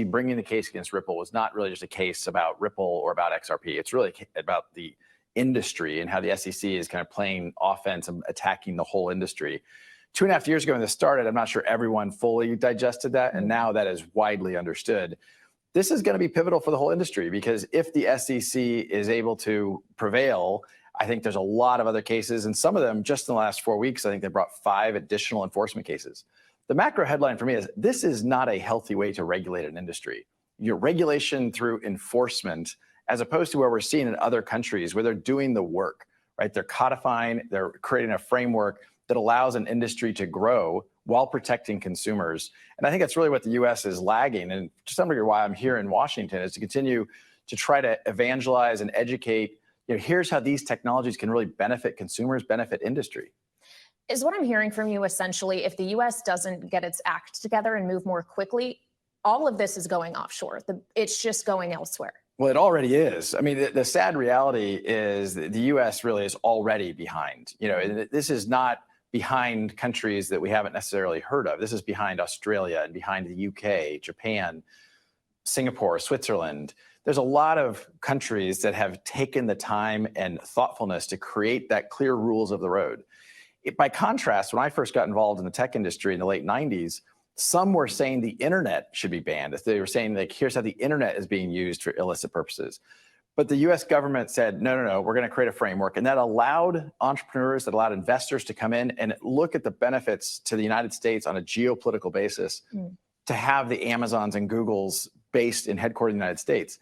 bringing the case against Ripple was not really just a case about Ripple or about XRP. It's really about the industry and how the SEC is kind of playing offense and attacking the whole industry. 2.5 years ago when this started, I'm not sure everyone fully digested that, and now that is widely understood. This is going to be pivotal for the whole industry, because if the SEC is able to prevail, I think there's a lot of other cases, and some of them just in the last 4 weeks, I think they brought 5 additional enforcement cases. The macro headline for me is this is not a healthy way to regulate an industry. Your regulation through enforcement, as opposed to where we're seeing in other countries where they're doing the work, right? They're codifying, they're creating a framework that allows an industry to grow while protecting consumers. And I think that's really what the US is lagging. And to some degree why I'm here in Washington is to continue to try to evangelize and educate, here's how these technologies can really benefit consumers, benefit industry. Is what I'm hearing from you essentially, if the US doesn't get its act together and move more quickly, all of this is going offshore. It's just going elsewhere. Well, it already is. I mean, the sad reality is that the US really is already behind. This is not behind countries that we haven't necessarily heard of. This is behind Australia and behind the UK, Japan, Singapore, Switzerland. There's a lot of countries that have taken the time and thoughtfulness to create that clear rules of the road. By contrast, when I first got involved in the tech industry in the late 90s, some were saying the internet should be banned. They were saying, like, here's how the internet is being used for illicit purposes. But the US government said, no, we're going to create a framework. And that allowed entrepreneurs, that allowed investors to come in and look at the benefits to the United States on a geopolitical basis to have the Amazons and Googles based in headquartered in the United States.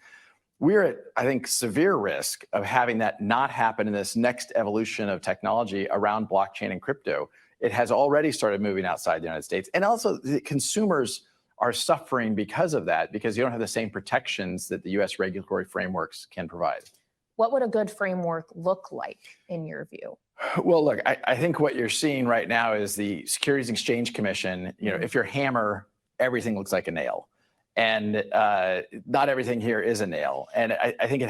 We're at, I think, severe risk of having that not happen in this next evolution of technology around blockchain and crypto. It has already started moving outside the United States. And also the consumers are suffering because of that, because you don't have the same protections that the US regulatory frameworks can provide. What would a good framework look like in your view? Well, look, I think what you're seeing right now is the Securities and Exchange Commission. If you're a hammer, everything looks like a nail. And not everything here is a nail. And I think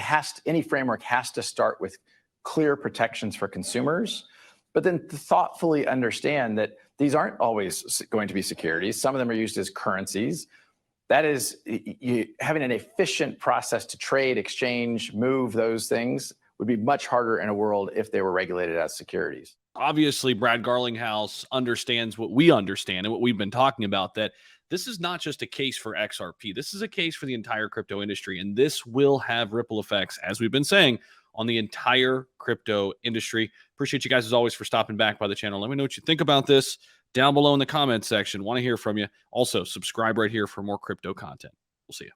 any framework has to start with clear protections for consumers, but then to thoughtfully understand that these aren't always going to be securities. Some of them are used as currencies. That is, having an efficient process to trade, exchange, move those things would be much harder in a world if they were regulated as securities. Obviously, Brad Garlinghouse understands what we understand and what we've been talking about, that this is not just a case for XRP. This is a case for the entire crypto industry, and this will have ripple effects, as we've been saying, on the entire crypto industry. Appreciate you guys, as always, for stopping back by the channel. Let me know what you think about this down below in the comments section. Want to hear from you. Also, subscribe right here for more crypto content. We'll see you.